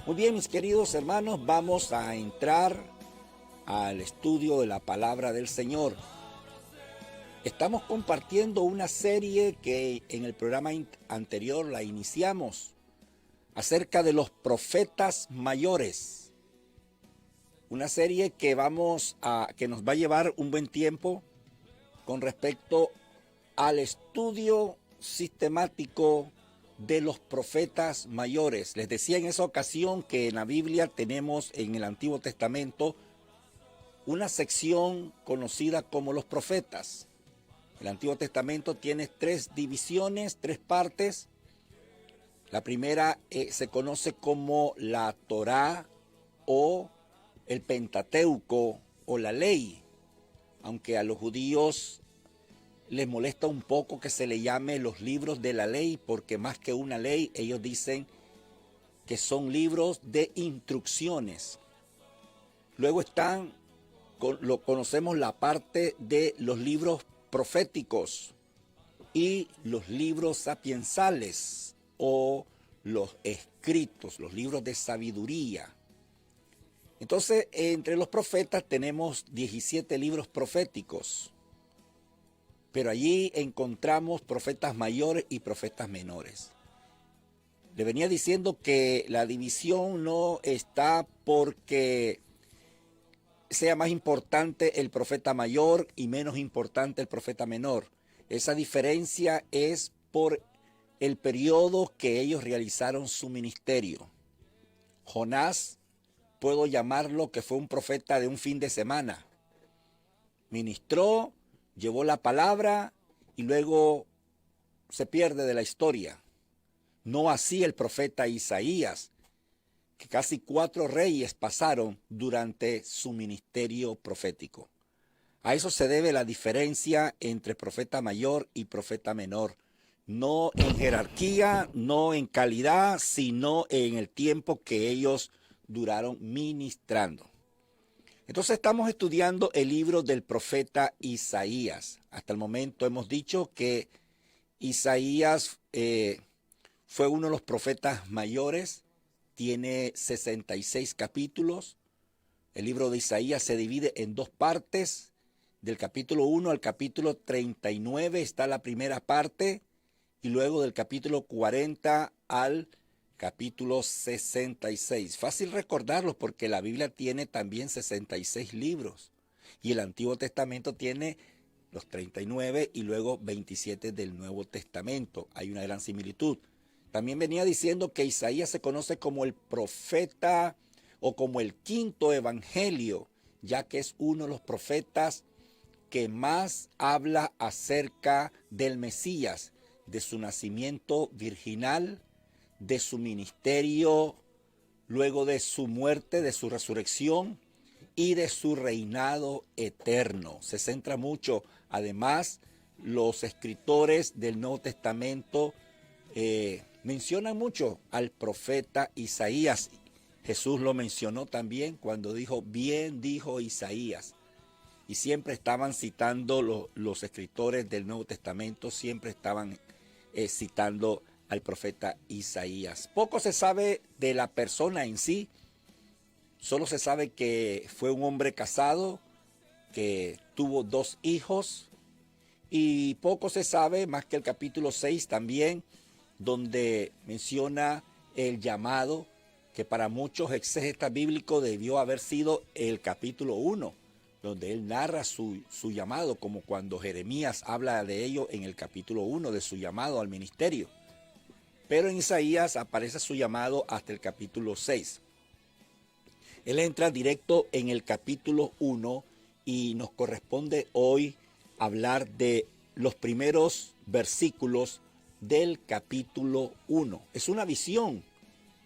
Muy bien, mis queridos hermanos, vamos a entrar al estudio de la palabra del Señor. Estamos compartiendo una serie que en el programa anterior la iniciamos acerca de los profetas mayores. Una serie que nos va a llevar un buen tiempo con respecto al estudio sistemático de los profetas mayores. Les decía en esa ocasión que en la Biblia tenemos en el Antiguo Testamento una sección conocida como los profetas. El Antiguo Testamento tiene tres divisiones, tres partes. La primera se conoce como la Torá o el Pentateuco o la ley, aunque a los judíos les molesta un poco que se le llame los libros de la ley, porque más que una ley, ellos dicen que son libros de instrucciones. Luego conocemos la parte de los libros proféticos y los libros sapiensales o los escritos, los libros de sabiduría. Entonces, entre los profetas tenemos 17 libros proféticos. Pero allí encontramos profetas mayores y profetas menores. Le venía diciendo que la división no está porque sea más importante el profeta mayor y menos importante el profeta menor. Esa diferencia es por el periodo que ellos realizaron su ministerio. Jonás, puedo llamarlo que fue un profeta de un fin de semana. Ministró, llevó la palabra y luego se pierde de la historia. No así el profeta Isaías, que casi 4 reyes pasaron durante su ministerio profético. A eso se debe la diferencia entre profeta mayor y profeta menor. No en jerarquía, no en calidad, sino en el tiempo que ellos duraron ministrando. Entonces estamos estudiando el libro del profeta Isaías. Hasta el momento hemos dicho que Isaías fue uno de los profetas mayores, tiene 66 capítulos. El libro de Isaías se divide en 2 partes. Del capítulo 1 al capítulo 39 está la primera parte y luego del capítulo 40 al capítulo 66. Fácil recordarlos porque la Biblia tiene también 66 libros y el Antiguo Testamento tiene los 39 y luego 27 del Nuevo Testamento. Hay una gran similitud. También venía diciendo que Isaías se conoce como el profeta o como el quinto evangelio, ya que es uno de los profetas que más habla acerca del Mesías, de su nacimiento virginal, de su ministerio, luego de su muerte, de su resurrección y de su reinado eterno. Se centra mucho, además, los escritores del Nuevo Testamento mencionan mucho al profeta Isaías. Jesús lo mencionó también cuando dijo, bien dijo Isaías. Y siempre estaban citando los escritores del Nuevo Testamento, siempre estaban citando al profeta Isaías. Poco se sabe de la persona en sí, solo se sabe que fue un hombre casado, que tuvo 2 hijos, y poco se sabe más que el capítulo 6 también, donde menciona el llamado, que para muchos exégetas bíblicos debió haber sido el capítulo 1, donde él narra su llamado, como cuando Jeremías habla de ello en el capítulo 1 de su llamado al ministerio. Pero en Isaías aparece su llamado hasta el capítulo 6. Él entra directo en el capítulo 1 y nos corresponde hoy hablar de los primeros versículos del capítulo 1. Es una visión.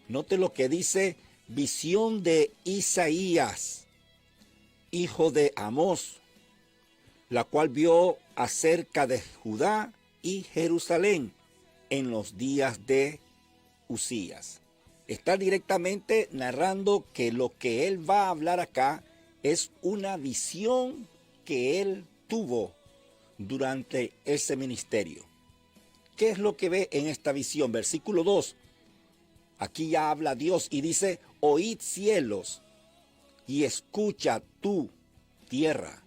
Note lo que dice: visión de Isaías, hijo de Amós, la cual vio acerca de Judá y Jerusalén en los días de Usías. Está directamente narrando que lo que él va a hablar acá es una visión que él tuvo durante ese ministerio. ¿Qué es lo que ve en esta visión? Versículo 2. Aquí ya habla Dios y dice: Oíd cielos y escucha tú, tierra,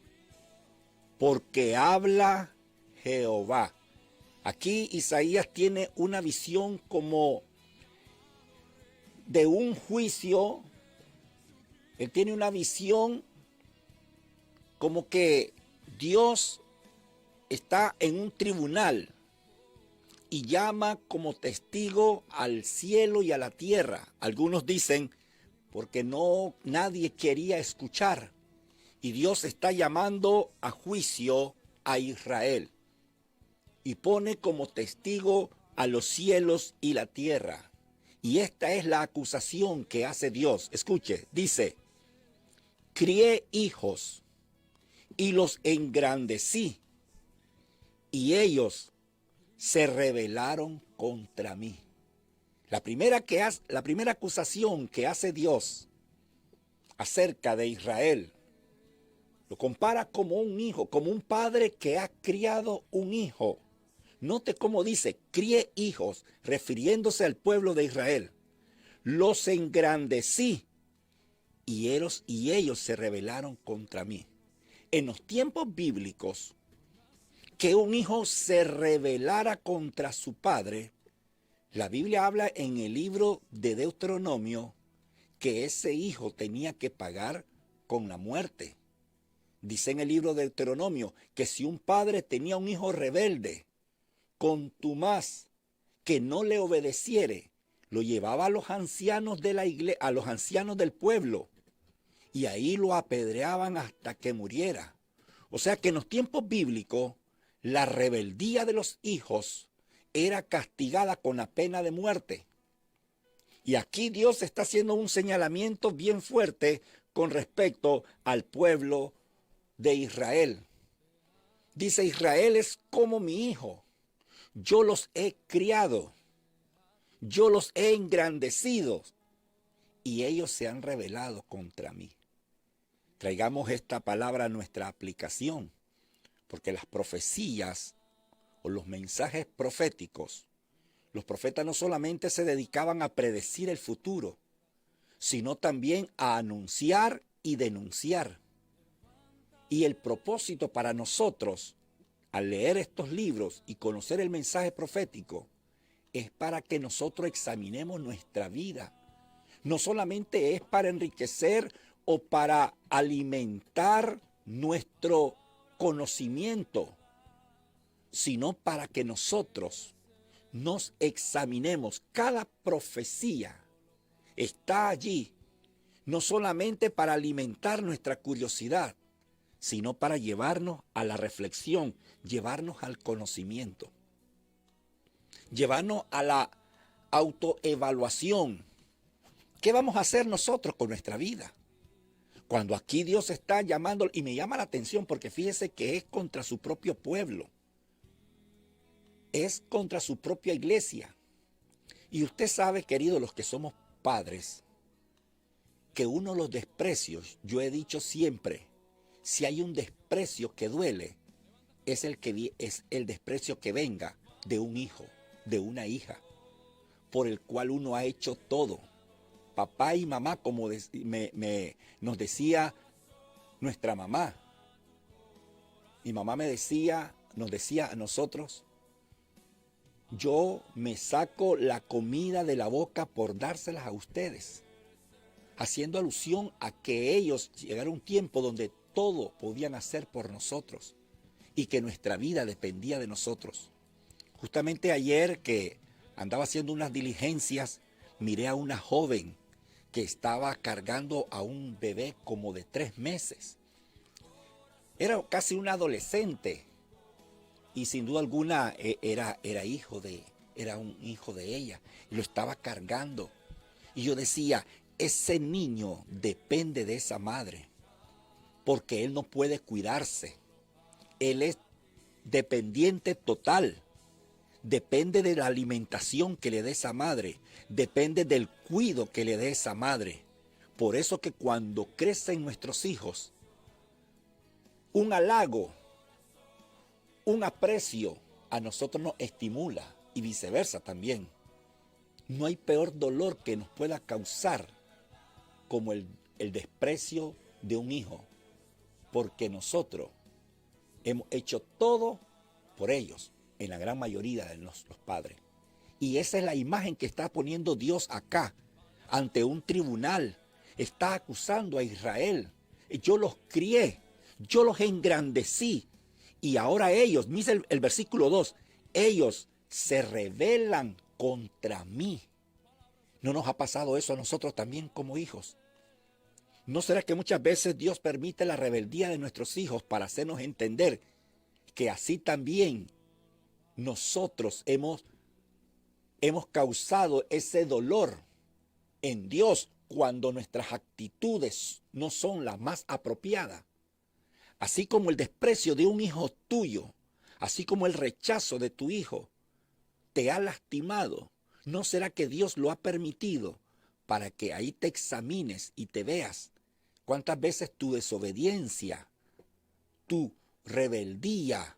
porque habla Jehová. Aquí Isaías tiene una visión como de un juicio. Él tiene una visión como que Dios está en un tribunal y llama como testigo al cielo y a la tierra. Algunos dicen porque nadie quería escuchar y Dios está llamando a juicio a Israel y pone como testigo a los cielos y la tierra. Y esta es la acusación que hace Dios. Escuche, dice: crié hijos y los engrandecí, y ellos se rebelaron contra mí. La primera acusación que hace Dios acerca de Israel, lo compara como un hijo, como un padre que ha criado un hijo. Note cómo dice, crié hijos, refiriéndose al pueblo de Israel. Los engrandecí y ellos se rebelaron contra mí. En los tiempos bíblicos, que un hijo se rebelara contra su padre, la Biblia habla en el libro de Deuteronomio que ese hijo tenía que pagar con la muerte. Dice en el libro de Deuteronomio que si un padre tenía un hijo rebelde, contumaz, que no le obedeciere, lo llevaba a los ancianos de la iglesia, a los ancianos del pueblo, y ahí lo apedreaban hasta que muriera. O sea que en los tiempos bíblicos, la rebeldía de los hijos era castigada con la pena de muerte. Y aquí Dios está haciendo un señalamiento bien fuerte con respecto al pueblo de Israel. Dice: Israel es como mi hijo. Yo los he criado, yo los he engrandecido, y ellos se han rebelado contra mí. Traigamos esta palabra a nuestra aplicación, porque las profecías o los mensajes proféticos, los profetas no solamente se dedicaban a predecir el futuro, sino también a anunciar y denunciar. Y el propósito para nosotros, al leer estos libros y conocer el mensaje profético, es para que nosotros examinemos nuestra vida. No solamente es para enriquecer o para alimentar nuestro conocimiento, sino para que nosotros nos examinemos. Cada profecía está allí, no solamente para alimentar nuestra curiosidad, sino para llevarnos a la reflexión, llevarnos al conocimiento, llevarnos a la autoevaluación. ¿Qué vamos a hacer nosotros con nuestra vida? Cuando aquí Dios está llamando, y me llama la atención porque fíjese que es contra su propio pueblo, es contra su propia iglesia. Y usted sabe, queridos, los que somos padres, que uno de los desprecios, yo he dicho siempre, si hay un desprecio que duele, es el desprecio que venga de un hijo, de una hija, por el cual uno ha hecho todo. Papá y mamá, como nos decía nuestra mamá. Mi mamá nos decía a nosotros: yo me saco la comida de la boca por dárselas a ustedes, haciendo alusión a que ellos llegaron a un tiempo donde todo podían hacer por nosotros y que nuestra vida dependía de nosotros. Justamente ayer que andaba haciendo unas diligencias, miré a una joven que estaba cargando a un bebé como de 3 meses. Era casi un adolescente y sin duda alguna era un hijo de ella y lo estaba cargando. Y yo decía, ese niño depende de esa madre, porque él no puede cuidarse. Él es dependiente total. Depende de la alimentación que le dé esa madre. Depende del cuidado que le dé esa madre. Por eso que cuando crecen nuestros hijos, un halago, un aprecio a nosotros nos estimula y viceversa también. No hay peor dolor que nos pueda causar como el desprecio de un hijo, porque nosotros hemos hecho todo por ellos, en la gran mayoría de los padres. Y esa es la imagen que está poniendo Dios acá, ante un tribunal. Está acusando a Israel. Yo los crié, yo los engrandecí. Y ahora ellos, mira el versículo 2, ellos se rebelan contra mí. ¿No nos ha pasado eso a nosotros también como hijos? ¿No será que muchas veces Dios permite la rebeldía de nuestros hijos para hacernos entender que así también nosotros hemos causado ese dolor en Dios cuando nuestras actitudes no son las más apropiadas? Así como el desprecio de un hijo tuyo, así como el rechazo de tu hijo te ha lastimado, ¿no será que Dios lo ha permitido para que ahí te examines y te veas cuántas veces tu desobediencia, tu rebeldía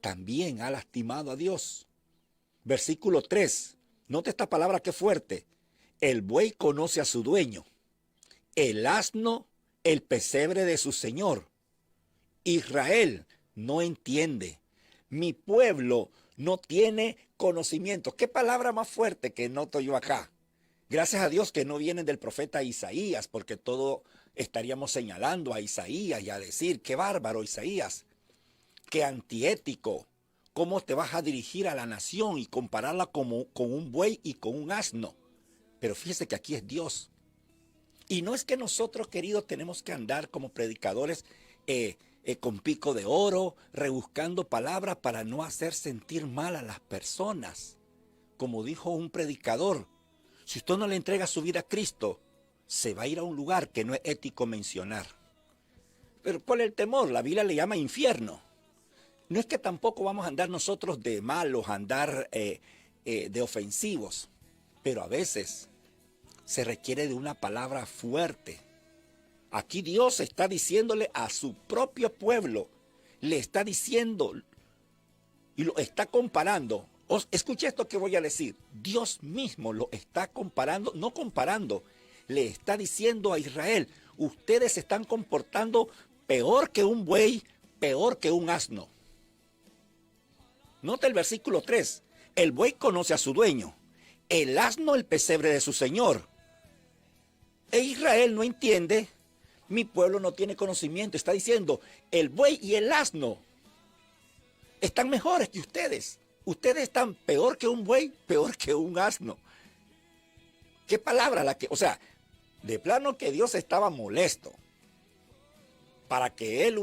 también ha lastimado a Dios? Versículo 3, note esta palabra que fuerte. El buey conoce a su dueño, el asno el pesebre de su señor. Israel no entiende, mi pueblo no tiene conocimiento. ¿Qué palabra más fuerte que noto yo acá? Gracias a Dios que no vienen del profeta Isaías, porque todo estaríamos señalando a Isaías y a decir, qué bárbaro Isaías, qué antiético, cómo te vas a dirigir a la nación y compararla con un buey y con un asno. Pero fíjese que aquí es Dios. Y no es que nosotros, queridos, tenemos que andar como predicadores con pico de oro, rebuscando palabras para no hacer sentir mal a las personas. Como dijo un predicador, si usted no le entrega su vida a Cristo, se va a ir a un lugar que no es ético mencionar. Pero ¿cuál es el temor? La Biblia le llama infierno. No es que tampoco vamos a andar nosotros de malos, a andar de ofensivos, pero a veces se requiere de una palabra fuerte. Aquí Dios está diciéndole a su propio pueblo, le está diciendo y lo está comparando. Escuche esto que voy a decir. Dios mismo lo está comparando, no comparando, le está diciendo a Israel, ustedes se están comportando peor que un buey, peor que un asno. Nota el versículo 3. El buey conoce a su dueño, el asno el pesebre de su señor. E Israel no entiende, mi pueblo no tiene conocimiento. Está diciendo, el buey y el asno están mejores que ustedes. Ustedes están peor que un buey, peor que un asno. ¿Qué palabra la que? O sea, de plano que Dios estaba molesto para que él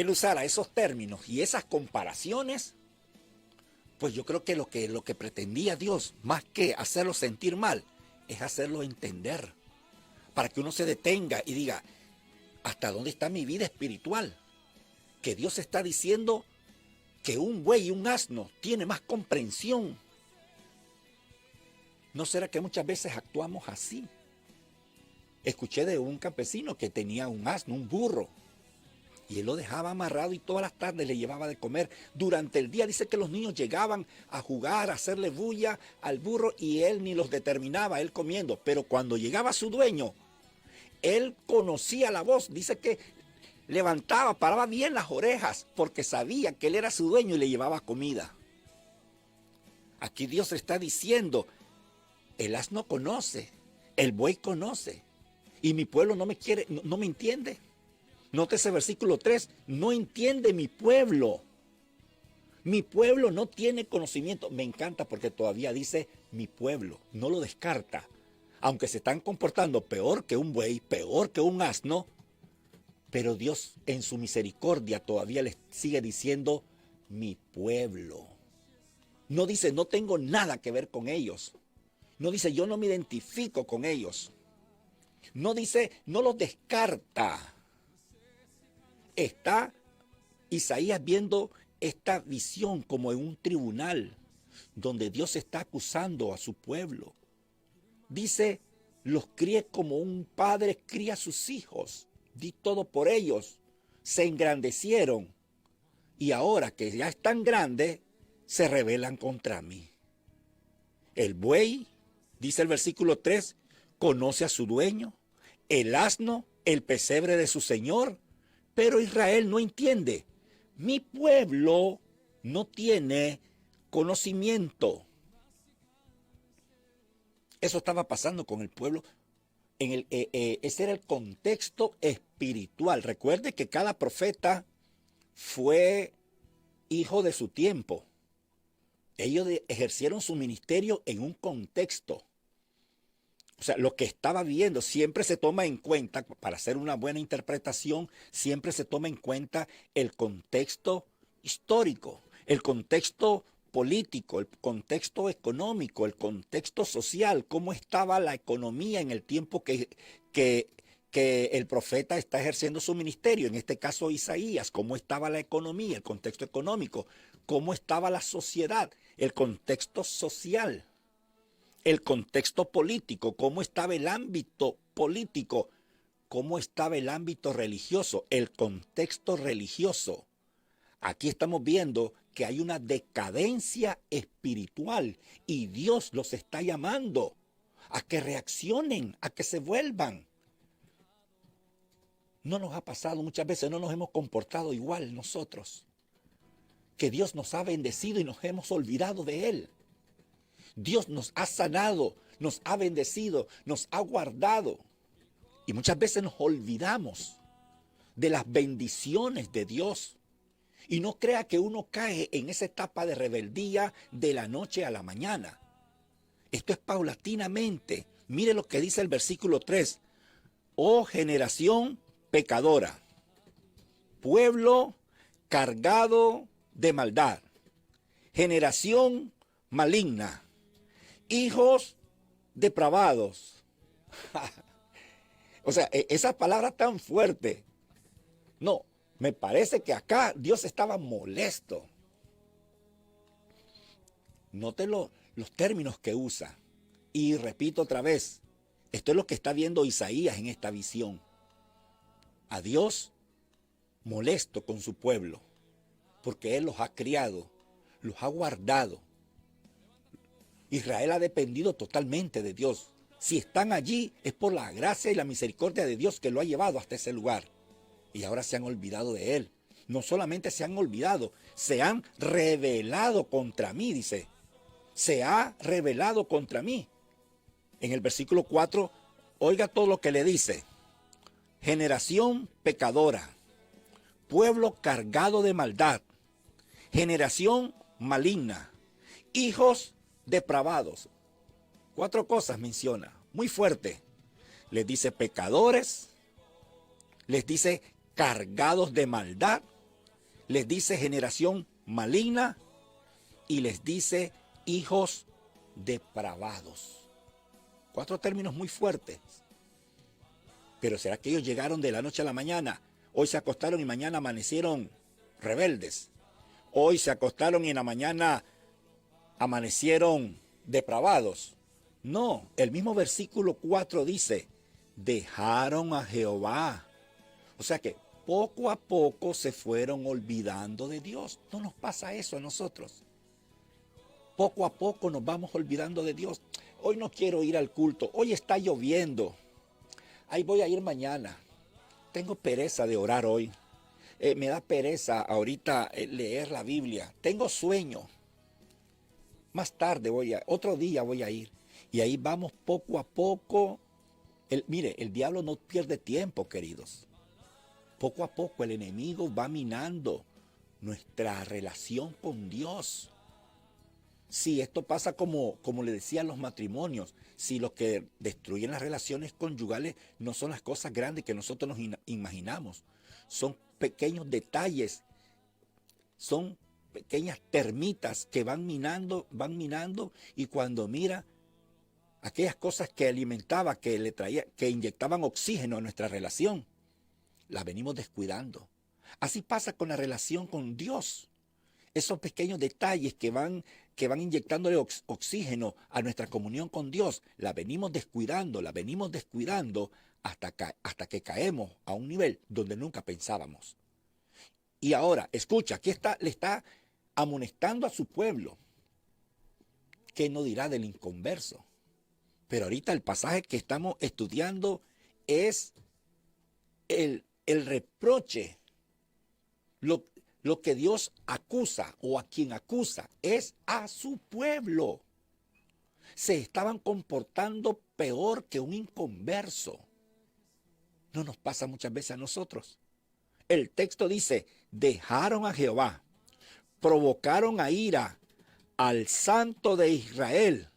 usara esos términos y esas comparaciones. Pues yo creo que lo que pretendía Dios, más que hacerlo sentir mal, es hacerlo entender, para que uno se detenga y diga, ¿hasta dónde está mi vida espiritual? Que Dios está diciendo que un buey y un asno tiene más comprensión. ¿No será que muchas veces actuamos así? Escuché de un campesino que tenía un asno, un burro, y él lo dejaba amarrado y todas las tardes le llevaba de comer. Durante el día dice que los niños llegaban a jugar, a hacerle bulla al burro y él ni los determinaba, él comiendo. Pero cuando llegaba su dueño, él conocía la voz. Dice que paraba bien las orejas porque sabía que él era su dueño y le llevaba comida. Aquí Dios está diciendo, el asno conoce, el buey conoce y mi pueblo no me quiere, no me entiende. Note ese versículo 3, no entiende mi pueblo. Mi pueblo no tiene conocimiento. Me encanta porque todavía dice mi pueblo, no lo descarta. Aunque se están comportando peor que un buey, peor que un asno, pero Dios en su misericordia todavía les sigue diciendo mi pueblo. No dice no tengo nada que ver con ellos. No dice yo no me identifico con ellos. No dice no los descarta. Está Isaías viendo esta visión como en un tribunal donde Dios está acusando a su pueblo. Dice, los crié como un padre cría a sus hijos. Di todo por ellos. Se engrandecieron. Y ahora que ya están grandes, se rebelan contra mí. El buey, dice el versículo 3, conoce a su dueño, el asno, el pesebre de su señor. Pero Israel no entiende. Mi pueblo no tiene conocimiento. Eso estaba pasando con el pueblo. Ese era el contexto espiritual. Recuerde que cada profeta fue hijo de su tiempo. Ellos ejercieron su ministerio en un contexto. O sea, lo que estaba viendo siempre se toma en cuenta, para hacer una buena interpretación, siempre se toma en cuenta el contexto histórico, el contexto político, el contexto económico, el contexto social, cómo estaba la economía en el tiempo que el profeta está ejerciendo su ministerio, en este caso Isaías, cómo estaba la economía, el contexto económico, cómo estaba la sociedad, el contexto social, el contexto político, cómo estaba el ámbito político, cómo estaba el ámbito religioso, el contexto religioso. Aquí estamos viendo que hay una decadencia espiritual y Dios los está llamando a que reaccionen, a que se vuelvan. No nos ha pasado muchas veces, no nos hemos comportado igual nosotros, que Dios nos ha bendecido y nos hemos olvidado de Él. Dios nos ha sanado, nos ha bendecido, nos ha guardado. Y muchas veces nos olvidamos de las bendiciones de Dios. Y no crea que uno cae en esa etapa de rebeldía de la noche a la mañana. Esto es paulatinamente. Mire lo que dice el versículo 3. Oh generación pecadora, pueblo cargado de maldad, generación maligna, hijos depravados. O sea, esa palabra tan fuerte. No, me parece que acá Dios estaba molesto. Note los términos que usa. Y repito otra vez, esto es lo que está viendo Isaías en esta visión. A Dios molesto con su pueblo, porque Él los ha criado, los ha guardado. Israel ha dependido totalmente de Dios. Si están allí es por la gracia y la misericordia de Dios que lo ha llevado hasta ese lugar. Y ahora se han olvidado de Él. No solamente se han olvidado, se han rebelado contra mí, dice. Se ha rebelado contra mí. En el versículo 4, oiga todo lo que le dice. Generación pecadora, pueblo cargado de maldad, generación maligna, hijos depravados. 4 cosas menciona, muy fuerte. Les dice pecadores, les dice cargados de maldad, les dice generación maligna y les dice hijos depravados. 4 términos muy fuertes. Pero ¿será que ellos llegaron de la noche a la mañana? Hoy se acostaron y mañana amanecieron rebeldes. Hoy se acostaron y en la mañana amanecieron depravados. No, el mismo versículo 4 dice, dejaron a Jehová. O sea que poco a poco se fueron olvidando de Dios. No nos pasa eso a nosotros. Poco a poco nos vamos olvidando de Dios. Hoy no quiero ir al culto, hoy está lloviendo. Ahí voy a ir mañana. Tengo pereza de orar hoy. Me da pereza ahorita leer la Biblia. Tengo sueño. Más tarde otro día voy a ir. Y ahí vamos poco a poco. Mire, el diablo no pierde tiempo, queridos. Poco a poco el enemigo va minando nuestra relación con Dios. Sí, esto pasa como le decían los matrimonios. Si lo que destruyen las relaciones conyugales no son las cosas grandes que nosotros nos imaginamos. Son pequeños detalles, son pequeñas termitas que van minando, y cuando mira, aquellas cosas que alimentaba, que inyectaban oxígeno a nuestra relación, las venimos descuidando. Así pasa con la relación con Dios. Esos pequeños detalles que van inyectándole oxígeno a nuestra comunión con Dios, la venimos descuidando hasta que caemos a un nivel donde nunca pensábamos. Y ahora, escucha, aquí le está amonestando a su pueblo. ¿Qué no dirá del inconverso? Pero ahorita el pasaje que estamos estudiando es el reproche, lo, lo que Dios acusa o a quien acusa es a su pueblo. Se estaban comportando peor que un inconverso. No nos pasa muchas veces a nosotros. El texto dice, dejaron a Jehová, provocaron a ira al Santo de Israel,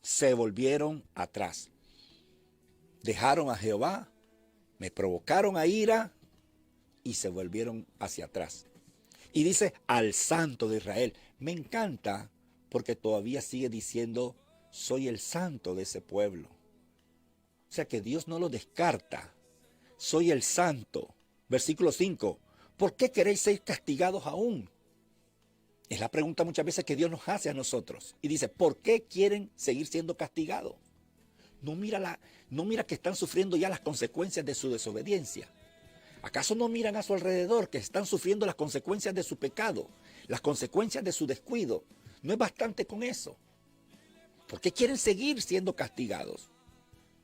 se volvieron atrás. Dejaron a Jehová, me provocaron a ira y se volvieron hacia atrás. Y dice al Santo de Israel. Me encanta porque todavía sigue diciendo, soy el santo de ese pueblo. O sea que Dios no lo descarta. Soy el santo. Versículo 5. ¿Por qué queréis ser castigados aún? Es la pregunta muchas veces que Dios nos hace a nosotros. Y dice, ¿por qué quieren seguir siendo castigados? No mira que están sufriendo ya las consecuencias de su desobediencia. ¿Acaso no miran a su alrededor que están sufriendo las consecuencias de su pecado, las consecuencias de su descuido? ¿No es bastante con eso? ¿Por qué quieren seguir siendo castigados?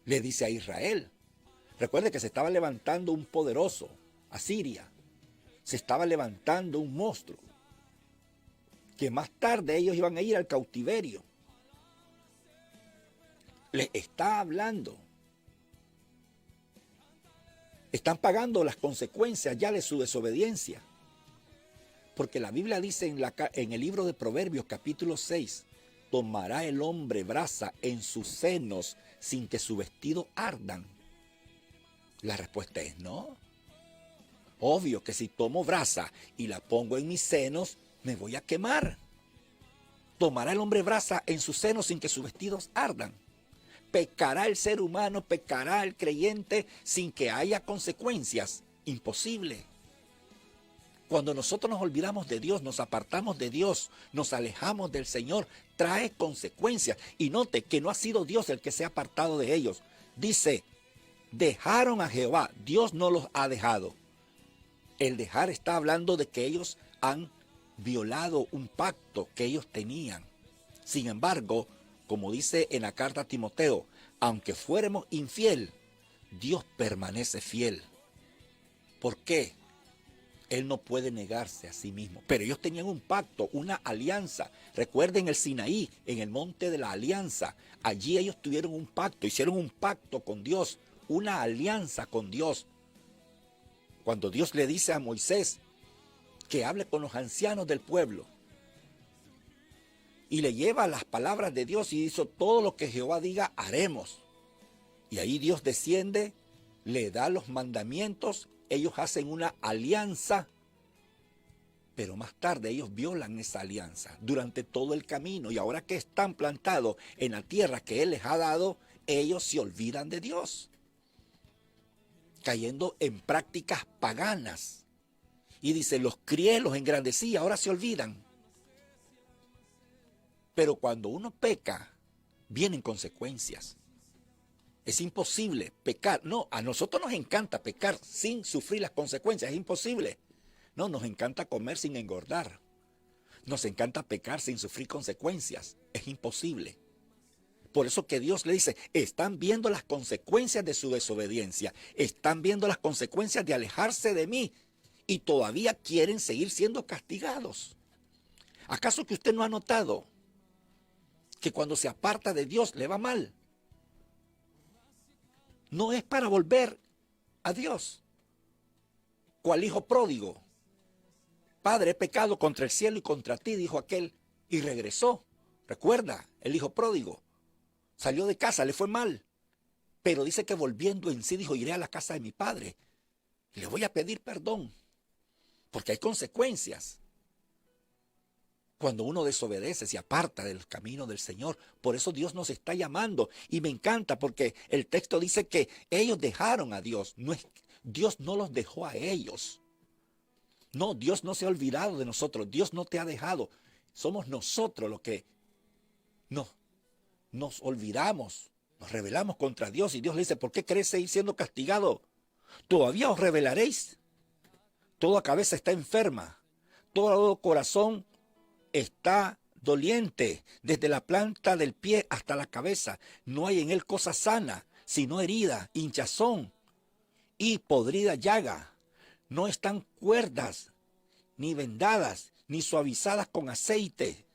Le dice a Israel. Recuerde que se estaba levantando un poderoso, Asiria. Se estaba levantando un monstruo. Que más tarde ellos iban a ir al cautiverio. Les está hablando. Están pagando las consecuencias ya de su desobediencia. Porque la Biblia dice en el libro de Proverbios capítulo 6, tomará el hombre brasa en sus senos sin que su vestido ardan. La respuesta es no. Obvio que si tomo brasa y la pongo en mis senos, me voy a quemar. Tomará el hombre brasa en sus senos sin que sus vestidos ardan. ¿Pecará el ser humano, pecará el creyente sin que haya consecuencias? Imposible. Cuando nosotros nos olvidamos de Dios, nos apartamos de Dios, nos alejamos del Señor, trae consecuencias. Y note que no ha sido Dios el que se ha apartado de ellos. Dice, dejaron a Jehová, Dios no los ha dejado. El dejar está hablando de que ellos han violado un pacto que ellos tenían. Sin embargo, como dice en la carta a Timoteo, aunque fuéramos infiel, Dios permanece fiel. ¿Por qué? Él no puede negarse a sí mismo. Pero ellos tenían un pacto, una alianza. Recuerden el Sinaí, en el monte de la alianza. Allí ellos tuvieron un pacto, hicieron un pacto con Dios, una alianza con Dios. Cuando Dios le dice a Moisés que hable con los ancianos del pueblo, y le lleva las palabras de Dios y dice, todo lo que Jehová diga, haremos. Y ahí Dios desciende, le da los mandamientos, ellos hacen una alianza, pero más tarde ellos violan esa alianza durante todo el camino. Y ahora que están plantados en la tierra que Él les ha dado, ellos se olvidan de Dios, cayendo en prácticas paganas. Y dice, los crié, los engrandecí, ahora se olvidan. Pero cuando uno peca, vienen consecuencias. Es imposible pecar. No, a nosotros nos encanta pecar sin sufrir las consecuencias. Es imposible. No, nos encanta comer sin engordar. Nos encanta pecar sin sufrir consecuencias. Es imposible. Por eso que Dios le dice, están viendo las consecuencias de su desobediencia. Están viendo las consecuencias de alejarse de mí. Y todavía quieren seguir siendo castigados. ¿Acaso que usted no ha notado que cuando se aparta de Dios le va mal? No es para volver a Dios. ¿Cuál hijo pródigo? Padre, he pecado contra el cielo y contra ti, dijo aquel, y regresó. Recuerda, el hijo pródigo salió de casa, le fue mal, pero dice que volviendo en sí dijo, iré a la casa de mi padre, le voy a pedir perdón, porque hay consecuencias. Cuando uno desobedece, se aparta del camino del Señor. Por eso Dios nos está llamando. Y me encanta porque el texto dice que ellos dejaron a Dios. Dios no los dejó a ellos. No, Dios no se ha olvidado de nosotros. Dios no te ha dejado. Somos nosotros los que nos olvidamos. Nos rebelamos contra Dios. Y Dios le dice, ¿por qué queréis seguir siendo castigado? ¿Todavía os rebelaréis? Toda cabeza está enferma. Todo corazón está doliente, desde la planta del pie hasta la cabeza. No hay en él cosa sana, sino herida, hinchazón y podrida llaga. No están cuerdas, ni vendadas, ni suavizadas con aceite.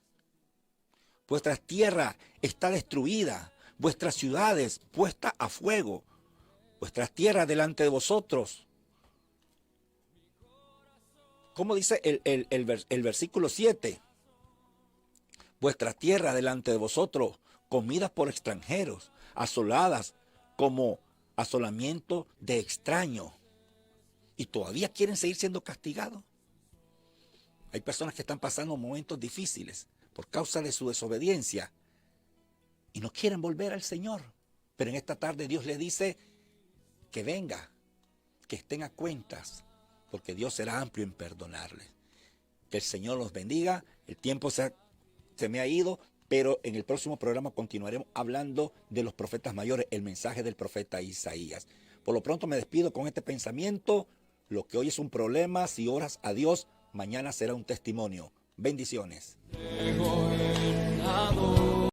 Vuestra tierra está destruida, vuestras ciudades puestas a fuego, vuestras tierras delante de vosotros. ¿Cómo dice el versículo 7? Vuestra tierra delante de vosotros, comidas por extranjeros, asoladas como asolamiento de extraño. ¿Y todavía quieren seguir siendo castigados? Hay personas que están pasando momentos difíciles por causa de su desobediencia y no quieren volver al Señor. Pero en esta tarde Dios les dice que venga, que estén a cuentas, porque Dios será amplio en perdonarles. Que el Señor los bendiga. El tiempo se me ha ido, pero en el próximo programa continuaremos hablando de los profetas mayores, el mensaje del profeta Isaías. Por lo pronto me despido con este pensamiento: lo que hoy es un problema, si oras a Dios, mañana será un testimonio. Bendiciones.